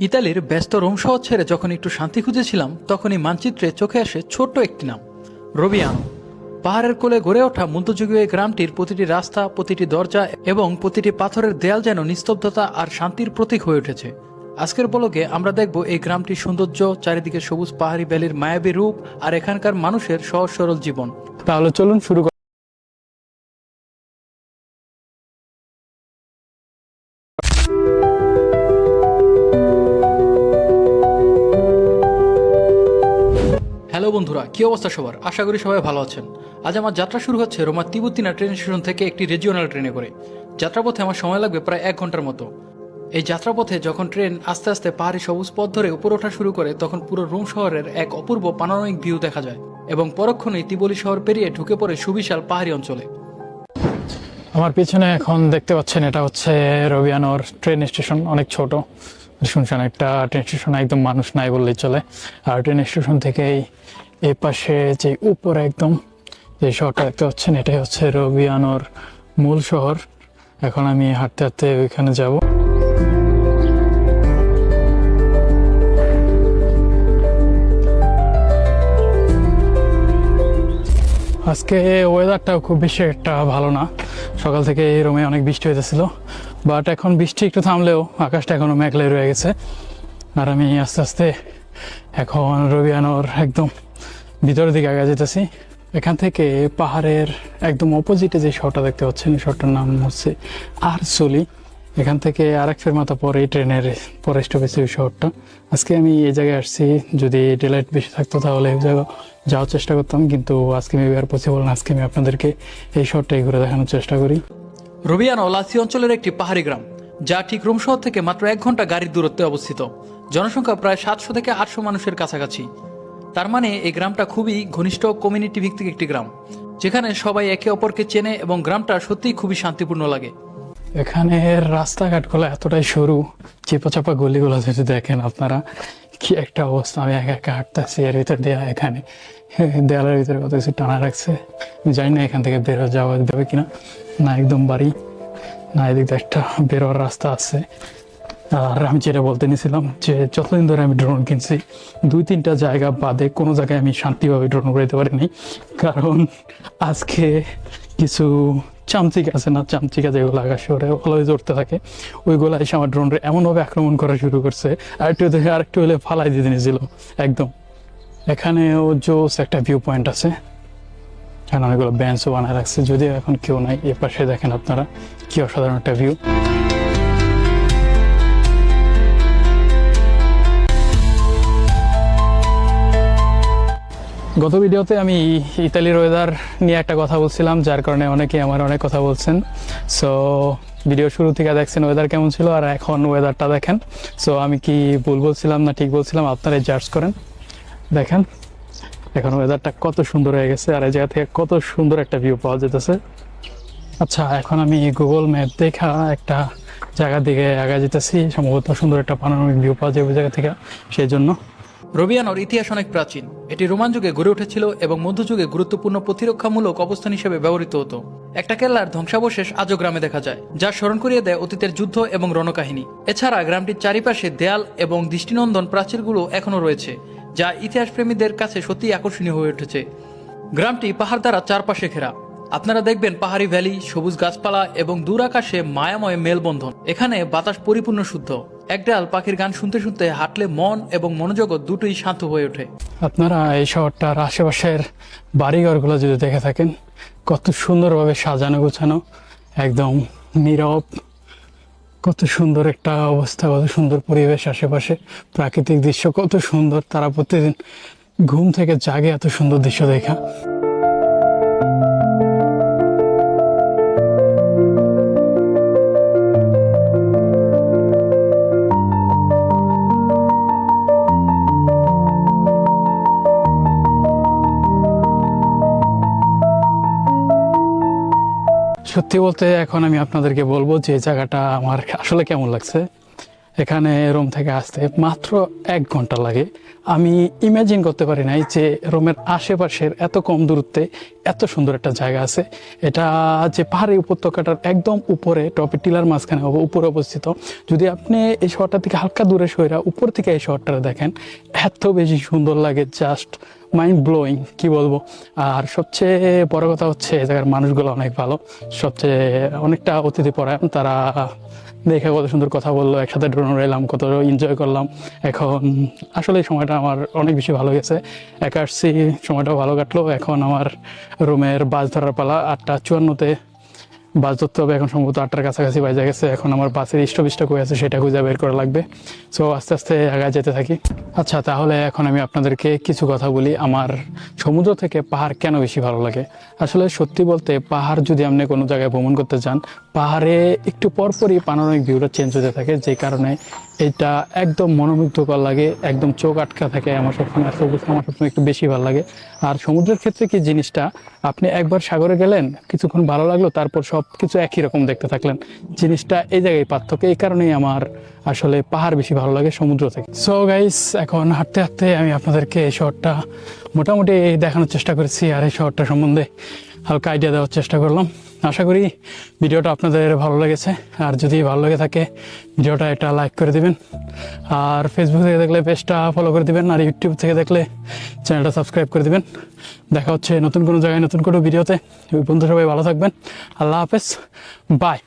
ইতালির ব্যস্ত রোম শহর ছেড়ে যখন একটু শান্তি খুঁজেছিলাম তখনই মানচিত্রে চোখে আসে ছোট্ট একটি নাম, রোবিয়ানো। পাহাড়ের কোলে গড়ে ওঠা মধ্যযুগীয় এই গ্রামটির প্রতিটি রাস্তা, প্রতিটি দরজা এবং প্রতিটি পাথরের দেয়াল যেন নিস্তব্ধতা আর শান্তির প্রতীক হয়ে উঠেছে। আজকের ব্লগে আমরা দেখব এই গ্রামটির সৌন্দর্য, চারিদিকে সবুজ পাহাড়ি ভ্যালির মায়াবী রূপ আর এখানকার মানুষের সহজ সরল জীবন। তাহলে চলুন শুরু করি। হ্যালো বন্ধুরা, কি অবস্থা সবার? আশা করি সবাই ভালো আছেন। আজ আমার যাত্রা শুরু হচ্ছে রোমার তিবুত্তিনা ট্রেন স্টেশন থেকে একটি রিজিওনাল ট্রেনে করে। যাত্রাপথে আমার সময় লাগবে প্রায় 1 ঘন্টার মতো। এই যাত্রাপথে যখন ট্রেন আস্তে আস্তে পাহাড়ি সবুজ পথ ধরে উপর ওঠা শুরু করে তখন পুরো রোম শহরের এক অপূর্ব পানোরামিক ভিউ দেখা যায় এবং পরক্ষণেই তিবোলি শহর পেরিয়ে ঢুকে পড়ে সুবিশাল পাহাড়ি অঞ্চলে। আমার পিছনে এখন দেখতে পাচ্ছেন এটা হচ্ছে রবিয়ানোর ট্রেন স্টেশন। অনেক ছোট শুনছেন একটা ট্রেন স্টেশন, একদম মানুষ নাই বললেই চলে। আর ট্রেন স্টেশন থেকেই এই পাশে যে উপরে একদম যে শহরটা দেখতে পাচ্ছেন এটাই হচ্ছে রবিয়ানোর মূল শহর। এখন আমি হাঁটতে হাঁটতে ওইখানে যাব। আজকে ওয়েদারটাও খুব বেশি একটা ভালো না। সকাল থেকে এই রোমে অনেক বৃষ্টি হইতেছিল, বাট এখন বৃষ্টি একটু থামলেও আকাশটা এখনও মেঘলাই রয়ে গেছে। আর আমি আস্তে আস্তে এখন রবিয়ানোর একদম ভিতরের দিকে আগে যেতেছি। এখান থেকে পাহাড়ের একদম অপোজিটে যে শহরটা দেখতে পাচ্ছেন, এই শহরটার নাম হচ্ছে আরসোলি। এখান থেকে আরেক ফেরমাতা পরে ট্রেনের পরে স্টপেজ ওই শহরটা। আজকে আমি এই জায়গায় আসছি, যদি ডেলাইট বেশি থাকতো তাহলে এই জায়গা যাওয়ার চেষ্টা করতাম, কিন্তু আজকে মেবি আর পসিবল না। আজকে আমি আপনাদেরকে এই শহরটাই ঘুরে দেখানোর চেষ্টা করি। রবিয়ানো লাসি অঞ্চলের একটি পাহাড়ি গ্রাম, যা ঠিক রোম শহর থেকে মাত্র 1 ঘন্টা গাড়ির দূরত্বে অবস্থিত। জনসংখ্যা প্রায় 700 থেকে 800 মানুষের কাছাকাছি। তার মানে এই গ্রামটা খুবই ঘনিষ্ঠ কমিউনিটি ভিত্তিক একটি গ্রাম, যেখানে সবাই একে অপরকে চেনে এবং গ্রামটা সত্যিই খুবই শান্তিপূর্ণ লাগে। এখানে রাস্তাঘাটগুলো এতটাই সরু, চিপা চাপা গলিগুলো যদি দেখেন আপনারা, কি একটা অবস্থা। আমি একা একা হাঁটতেছি, এর ভিতর দেওয়া এখানে দেয়ালের ভিতরে কত কিছু টানা রাখছে। আমি জানি না এখান থেকে বেরো যাওয়া যাবে কিনা। না একদম বাড়ি, না এদিকে একটা বেরোয়ার রাস্তা আছে। আর আমি যেটা বলতে নিয়েছিলাম যে যতদিন ধরে আমি ড্রোন কিনছি 2-3টা জায়গা বাদে কোনো জায়গায় আমি শান্তিভাবে ড্রোন উড়াইতে পারিনি, কারণ আজকে কিছু চামচিকা আছে না, চামচিকা যেগুলো আকাশে ওরে অলওয়েজ উঠতে থাকে, ওইগুলো এসে আমার ড্রোনরে এমনভাবে আক্রমণ করা শুরু করছে। আরেকটু হলে ফালাই দিয়ে নিয়েছিল একদম। এখানেও জোস একটা ভিউ পয়েন্ট আছে, এখানে অনেকগুলো বেঞ্চও বানায় রাখছে, যদিও এখন কেউ নাই। এ পাশে দেখেন আপনারা, কি অসাধারণ একটা ভিউ। গত ভিডিওতে আমি ইতালির ওয়েদার নিয়ে একটা কথা বলছিলাম, যার কারণে অনেকে আমার অনেক কথা বলছেন। সো ভিডিও শুরু থেকে দেখছেন ওয়েদার কেমন ছিল, আর এখন ওয়েদারটা দেখেন। সো আমি কি ভুল বলছিলাম না ঠিক বলছিলাম, আপনারাই জাজ করেন। দেখেন এখন ওয়েদারটা কত সুন্দর হয়ে গেছে, আর এই জায়গা থেকে কত সুন্দর একটা ভিউ পাওয়া যেতেছে। আচ্ছা, এখন আমি গুগল ম্যাপ দেখা একটা জায়গার দিকে আগা যেতেছি, সম্ভবত সুন্দর একটা পানোরামিক ভিউ পাওয়া যায় ওই জায়গা থেকে, সেই জন্য। রবিয়ানোর ইতিহাস অনেক প্রাচীন। এটি রোমান যুগে গড়ে উঠেছিল এবং মধ্যযুগে গুরুত্বপূর্ণ প্রতিরক্ষামূলক অবস্থান হিসেবে ব্যবহৃত হতো। একটা কেল্লার ধ্বংসাবশেষ আজও গ্রামে দেখা যায়, যা স্মরণ করিয়ে দেয় অতীতের যুদ্ধ এবং রণকাহিনী। এছাড়া গ্রামটির চারিপাশে দেয়াল এবং দৃষ্টিনন্দন প্রাচীরগুলো এখনও রয়েছে, যা ইতিহাসপ্রেমীদের কাছে সত্যিই আকর্ষণীয় হয়ে উঠেছে। গ্রামটি পাহাড় দ্বারা চারপাশে ঘেরা। আপনারা দেখবেন পাহাড়ি ভ্যালি, সবুজ গাছপালা এবং দূর আকাশে মায়াময় মেলবন্ধন। এখানে বাতাস পরিপূর্ণ শুদ্ধ। একডাল পাখির গান শুনতে শুনতে হাঁটলে মন এবং মনোজগৎ দুটোই শান্ত হয়ে ওঠে। আপনারা এই শহরটার আশেপাশের বাড়িঘরগুলো যদি দেখে থাকেন, কত সুন্দরভাবে সাজানো গোছানো, একদম নীরব, কত সুন্দর একটা অবস্থা, কত সুন্দর পরিবেশ, আশেপাশে প্রাকৃতিক দৃশ্য কত সুন্দর। তারা প্রতিদিন ঘুম থেকে জাগে এত সুন্দর দৃশ্য দেখা। সত্যি বলতে এখন আমি আপনাদেরকে বলবো যে এই জায়গাটা আমার আসলে কেমন লাগছে। এখানে রোম থেকে আসতে মাত্র 1 ঘন্টা লাগে। আমি ইমাজিন করতে পারি নাই যে রোমের আশেপাশের এত কম দূরত্বে এত সুন্দর একটা জায়গা আছে। এটা যে পাহাড়ি উপত্যকাটার একদম উপরে টপে টিলার মাঝখানে উপরে অবস্থিত। যদি আপনি এই শহরটা থেকে হালকা দূরে সইরা উপর থেকে এই শহরটা দেখেন, এত বেশি সুন্দর লাগে, জাস্ট মাইন্ড ব্লোয়িং, কি বলবো। আর সবচেয়ে বড় কথা হচ্ছে এই জায়গার মানুষগুলো অনেক ভালো, সবচেয়ে অনেকটা অতিথি পরায়ণ। তারা দেখে কত সুন্দর কথা বললো, একসাথে ড্রোন এলাম, কত এনজয় করলাম। এখন আসলে এই সময়টা আমার অনেক বেশি ভালো গেছে। একা আসছি, সময়টাও ভালো কাটলো। এখন আমার রুমের বাস ধরার পালা। 8:54-তে বাস ধরতে হবে। এখন সম্ভবত 8টার কাছাকাছি বাজে গেছে। এখন আমার বাসের স্টপেজটা কই আছে সেটা খুঁজে বের করা লাগবে। সো আস্তে আস্তে আগায় যেতে থাকি। আচ্ছা, তাহলে এখন আমি আপনাদেরকে কিছু কথা বলি আমার সমুদ্র থেকে পাহাড় কেন বেশি ভালো লাগে। আসলে সত্যি বলতে, পাহাড় যদি আপনি কোনো জায়গায় ভ্রমণ করতে যান, পাহাড়ে একটু পরপরই পানোরামিক ভিউটা চেঞ্জ হতে থাকে, যে কারণে এটা একদম মনোমুগ্ধকর লাগে, একদম চোখ আটকা থাকে। আমার সবসময় একটু বেশি ভালো লাগে। আর সমুদ্রের ক্ষেত্রে কি জিনিসটা, আপনি একবার সাগরে গেলেন, কিছুক্ষণ ভালো লাগলো, তারপর সব কিছু একই রকম দেখতে থাকলেন। জিনিসটা এই জায়গায় পার্থক্য। এই কারণেই আমার আসলে পাহাড় বেশি ভালো লাগে সমুদ্র থেকে। সো গাইস, এখন হাঁটতে হাঁটতে আমি আপনাদেরকে এই শহরটা মোটামুটি দেখানোর চেষ্টা করেছি, আর এই শহরটা সম্বন্ধে হালকা আইডিয়া দেওয়ার চেষ্টা করলাম। আশা করি ভিডিওটা আপনাদের ভালো লেগেছে। আর যদি ভালো লেগে থাকে, ভিডিওটা একটা লাইক করে দিবেন। আর ফেসবুক থেকে দেখলে পেজটা ফলো করে দিবেন। আর ইউটিউব থেকে দেখলে চ্যানেলটা সাবস্ক্রাইব করে দিবেন। দেখা হচ্ছে নতুন কোনো জায়গায় নতুন কোনো ভিডিওতে। বন্ধু সবাই ভালো থাকবেন। আল্লাহ হাফেজ, বাই।